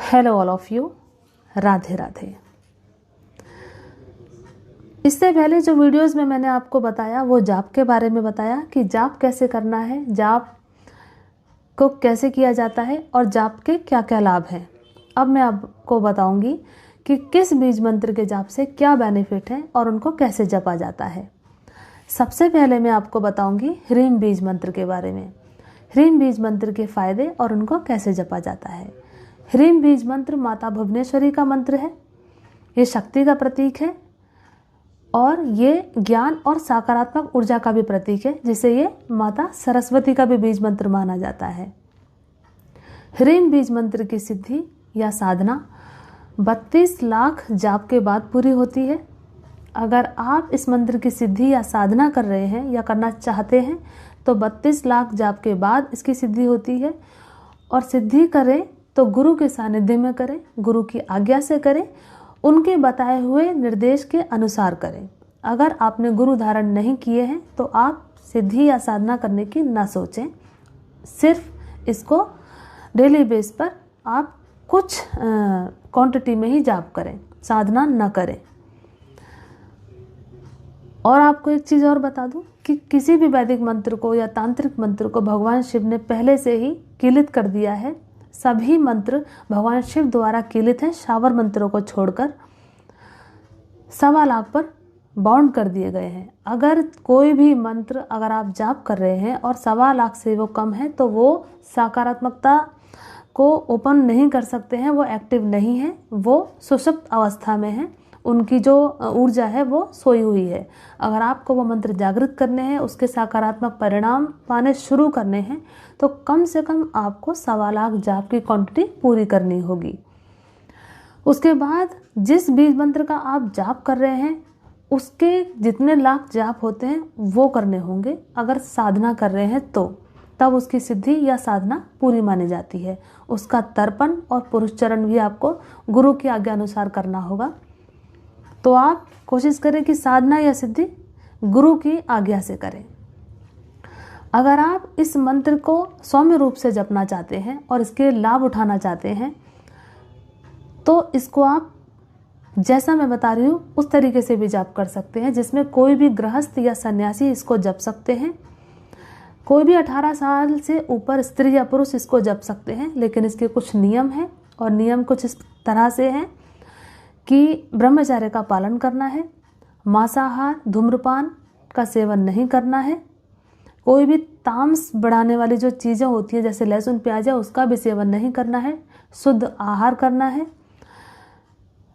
Hello all of you, Radhe Radhe. इससे पहले जो वीडियोस में मैंने आपको बताया वो जाप के बारे में बताया कि जाप कैसे करना है, जाप को कैसे किया जाता है और जाप के क्या क्या लाभ हैं। अब मैं आपको बताऊंगी कि किस बीज मंत्र के जाप से क्या बेनिफिट है और उनको कैसे जपा जाता है। सबसे पहले मैं आपको बताऊंगी ह्रीम बीज मंत्र के बारे में। ह्रीम बीज मंत्र के फायदे और उनको कैसे जपा जाता है। ह्रीम बीज मंत्र माता भुवनेश्वरी का मंत्र है। ये शक्ति का प्रतीक है और ये ज्ञान और सकारात्मक ऊर्जा का भी प्रतीक है, जिसे ये माता सरस्वती का भी बीज मंत्र माना जाता है। ह्रीम बीज मंत्र की सिद्धि या साधना 32 लाख जाप के बाद पूरी होती है। अगर आप इस मंत्र की सिद्धि या साधना कर रहे हैं या करना चाहते हैं तो 32 लाख जाप के बाद इसकी सिद्धि होती है। और सिद्धि करें तो गुरु के सानिध्य में करें, गुरु की आज्ञा से करें, उनके बताए हुए निर्देश के अनुसार करें। अगर आपने गुरु धारण नहीं किए हैं तो आप सिद्धि या साधना करने की ना सोचें। सिर्फ इसको डेली बेस पर आप कुछ क्वांटिटी में ही जाप करें, साधना न करें। और आपको एक चीज़ और बता दूं कि किसी भी वैदिक मंत्र को या तांत्रिक मंत्र को भगवान शिव ने पहले से ही कीलित कर दिया है। सभी मंत्र भगवान शिव द्वारा कीलित हैं, शावर मंत्रों को छोड़कर 1.25 लाख पर बाउंड कर दिए गए हैं। अगर कोई भी मंत्र अगर आप जाप कर रहे हैं और 1.25 लाख से वो कम है तो वो सकारात्मकता को ओपन नहीं कर सकते हैं, वो एक्टिव नहीं है, वो सुषुप्त अवस्था में है, उनकी जो ऊर्जा है वो सोई हुई है। अगर आपको वो मंत्र जागृत करने हैं, उसके सकारात्मक परिणाम पाने शुरू करने हैं तो कम से कम आपको 1.25 लाख जाप की क्वांटिटी पूरी करनी होगी। उसके बाद जिस बीज मंत्र का आप जाप कर रहे हैं उसके जितने लाख जाप होते हैं वो करने होंगे। अगर साधना कर रहे हैं तो तब उसकी सिद्धि या साधना पूरी मानी जाती है। उसका तर्पण और पुरुषचरण भी आपको गुरु की आज्ञा अनुसार करना होगा। तो आप कोशिश करें कि साधना या सिद्धि गुरु की आज्ञा से करें। अगर आप इस मंत्र को सौम्य रूप से जपना चाहते हैं और इसके लाभ उठाना चाहते हैं तो इसको आप जैसा मैं बता रही हूँ उस तरीके से भी जाप कर सकते हैं, जिसमें कोई भी गृहस्थ या सन्यासी इसको जप सकते हैं। कोई भी 18 साल से ऊपर स्त्री या पुरुष इसको जप सकते हैं, लेकिन इसके कुछ नियम हैं और नियम कुछ इस तरह से हैं कि ब्रह्मचर्य का पालन करना है, मांसाहार धूम्रपान का सेवन नहीं करना है, कोई भी तामस बढ़ाने वाली जो चीज़ें होती हैं जैसे लहसुन प्याज है उसका भी सेवन नहीं करना है, शुद्ध आहार करना है,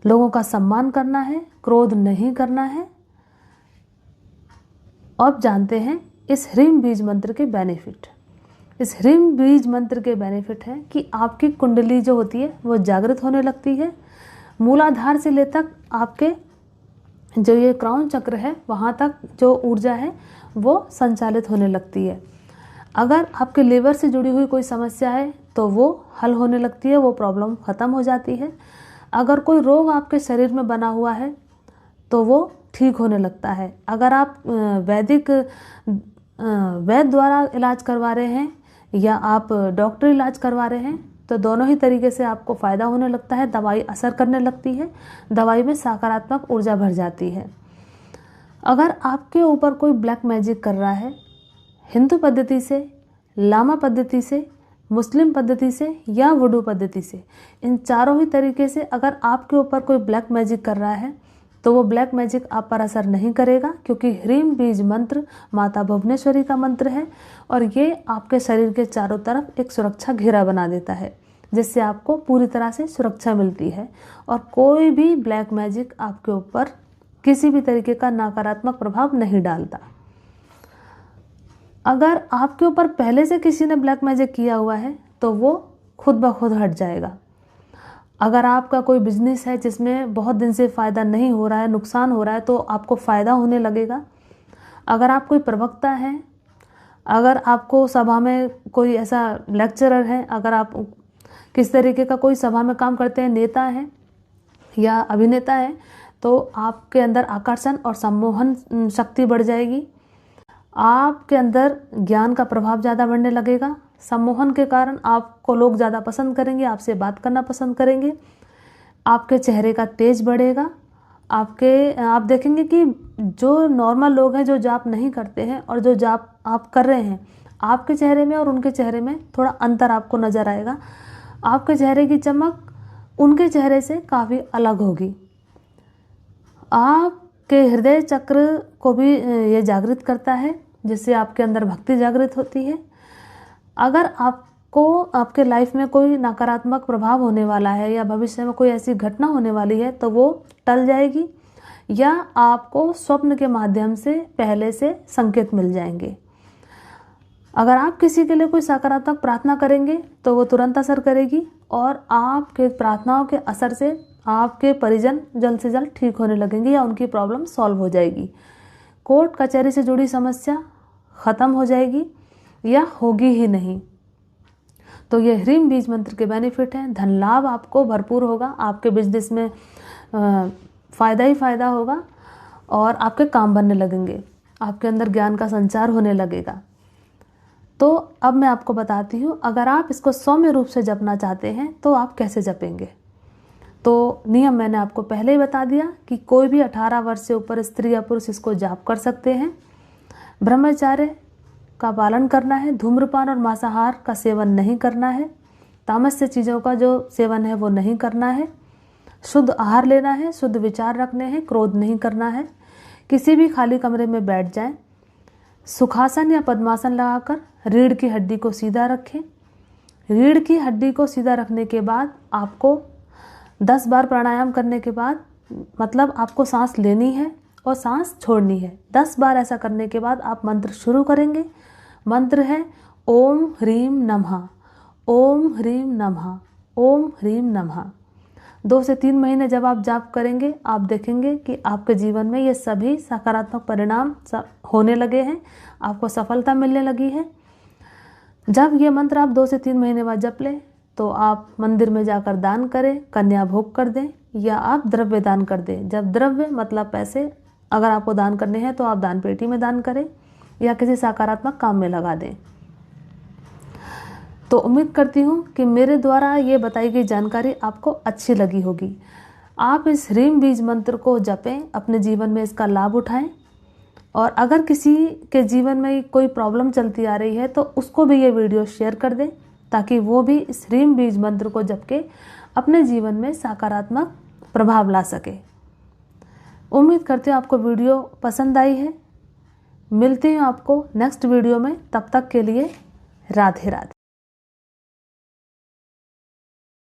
लोगों का सम्मान करना है, क्रोध नहीं करना है। अब जानते हैं इस ह्रीम बीज मंत्र के बेनिफिट। इस ह्रीम बीज मंत्र के बेनिफिट है कि आपकी कुंडली जो होती है वो जागृत होने लगती है। मूलाधार से ले तक आपके जो ये क्राउन चक्र है वहाँ तक जो ऊर्जा है वो संचालित होने लगती है। अगर आपके लीवर से जुड़ी हुई कोई समस्या है तो वो हल होने लगती है, वो प्रॉब्लम ख़त्म हो जाती है। अगर कोई रोग आपके शरीर में बना हुआ है तो वो ठीक होने लगता है। अगर आप वैद्य द्वारा इलाज करवा रहे हैं या आप डॉक्टर इलाज करवा रहे हैं तो दोनों ही तरीके से आपको फ़ायदा होने लगता है। दवाई असर करने लगती है, दवाई में सकारात्मक ऊर्जा भर जाती है। अगर आपके ऊपर कोई ब्लैक मैजिक कर रहा है, हिंदू पद्धति से, लामा पद्धति से, मुस्लिम पद्धति से या वुडू पद्धति से, इन चारों ही तरीके से अगर आपके ऊपर कोई ब्लैक मैजिक कर रहा है तो वो ब्लैक मैजिक आप पर असर नहीं करेगा, क्योंकि ह्रीम बीज मंत्र माता भुवनेश्वरी का मंत्र है और ये आपके शरीर के चारों तरफ एक सुरक्षा घेरा बना देता है, जिससे आपको पूरी तरह से सुरक्षा मिलती है और कोई भी ब्लैक मैजिक आपके ऊपर किसी भी तरीके का नकारात्मक प्रभाव नहीं डालता। अगर आपके ऊपर पहले से किसी ने ब्लैक मैजिक किया हुआ है तो वो खुद ब खुद हट जाएगा। अगर आपका कोई बिजनेस है जिसमें बहुत दिन से फ़ायदा नहीं हो रहा है, नुकसान हो रहा है, तो आपको फ़ायदा होने लगेगा। अगर आप कोई प्रवक्ता हैं, अगर आपको सभा में कोई ऐसा लेक्चरर है, अगर आप किस तरीके का कोई सभा में काम करते हैं, नेता हैं या अभिनेता हैं, तो आपके अंदर आकर्षण और सम्मोहन शक्ति बढ़ जाएगी। आपके अंदर ज्ञान का प्रभाव ज़्यादा बढ़ने लगेगा, सम्मोहन के कारण आपको लोग ज़्यादा पसंद करेंगे, आपसे बात करना पसंद करेंगे, आपके चेहरे का तेज बढ़ेगा। आप देखेंगे कि जो नॉर्मल लोग हैं जो जाप नहीं करते हैं और जो जाप आप कर रहे हैं, आपके चेहरे में और उनके चेहरे में थोड़ा अंतर आपको नज़र आएगा। आपके चेहरे की चमक उनके चेहरे से काफ़ी अलग होगी। आपके हृदय चक्र को भी ये जागृत करता है, जिससे आपके अंदर भक्ति जागृत होती है। अगर आपको आपके लाइफ में कोई नकारात्मक प्रभाव होने वाला है या भविष्य में कोई ऐसी घटना होने वाली है तो वो टल जाएगी, या आपको स्वप्न के माध्यम से पहले से संकेत मिल जाएंगे। अगर आप किसी के लिए कोई सकारात्मक प्रार्थना करेंगे तो वो तुरंत असर करेगी, और आपके प्रार्थनाओं के असर से आपके परिजन जल्द से जल्द ठीक होने लगेंगे या उनकी प्रॉब्लम सॉल्व हो जाएगी। कोर्ट कचहरी से जुड़ी समस्या ख़त्म हो जाएगी या होगी ही नहीं। तो ये ह्रीम बीज मंत्र के बेनिफिट हैं। धन लाभ आपको भरपूर होगा, आपके बिजनेस में फ़ायदा ही फ़ायदा होगा और आपके काम बनने लगेंगे, आपके अंदर ज्ञान का संचार होने लगेगा। तो अब मैं आपको बताती हूँ, अगर आप इसको सौम्य रूप से जपना चाहते हैं तो आप कैसे जपेंगे। तो नियम मैंने आपको पहले ही बता दिया कि कोई भी 18 वर्ष से ऊपर स्त्री या पुरुष इसको जाप कर सकते हैं। ब्रह्मचर्य का पालन करना है, धूम्रपान और मांसाहार का सेवन नहीं करना है, तामस्य चीज़ों का जो सेवन है वो नहीं करना है, शुद्ध आहार लेना है, शुद्ध विचार रखने हैं, क्रोध नहीं करना है, किसी भी खाली कमरे में बैठ जाएं, सुखासन या पद्मासन लगाकर रीढ़ की हड्डी को सीधा रखें। रीढ़ की हड्डी को सीधा रखने के बाद आपको 10 बार प्राणायाम करने के बाद, मतलब आपको सांस लेनी है और सांस छोड़नी है। 10 बार ऐसा करने के बाद आप मंत्र शुरू करेंगे। मंत्र है ओम ह्रीम नमः, ओम ह्रीम नमः, ओम ह्रीम नमः। 2 से 3 महीने जब आप जाप करेंगे, आप देखेंगे कि आपके जीवन में ये सभी सकारात्मक परिणाम होने लगे हैं, आपको सफलता मिलने लगी है। जब ये मंत्र आप 2 से 3 महीने बाद जप लें तो आप मंदिर में जाकर दान करें, कन्या भोग कर दें, या आप द्रव्य दान कर दें। जब द्रव्य मतलब पैसे अगर आपको दान करने हैं तो आप दान पेटी में दान करें या किसी सकारात्मक काम में लगा दें। तो उम्मीद करती हूँ कि मेरे द्वारा ये बताई गई जानकारी आपको अच्छी लगी होगी। आप इस ह्रीम बीज मंत्र को जपें, अपने जीवन में इसका लाभ उठाएं, और अगर किसी के जीवन में कोई प्रॉब्लम चलती आ रही है तो उसको भी ये वीडियो शेयर कर दें, ताकि वो भी इस ह्रीम बीज मंत्र को जप के अपने जीवन में सकारात्मक प्रभाव ला सके। उम्मीद करती हूँ आपको वीडियो पसंद आई है। मिलती हूँ आपको नेक्स्ट वीडियो में, तब तक के लिए राधे राधे।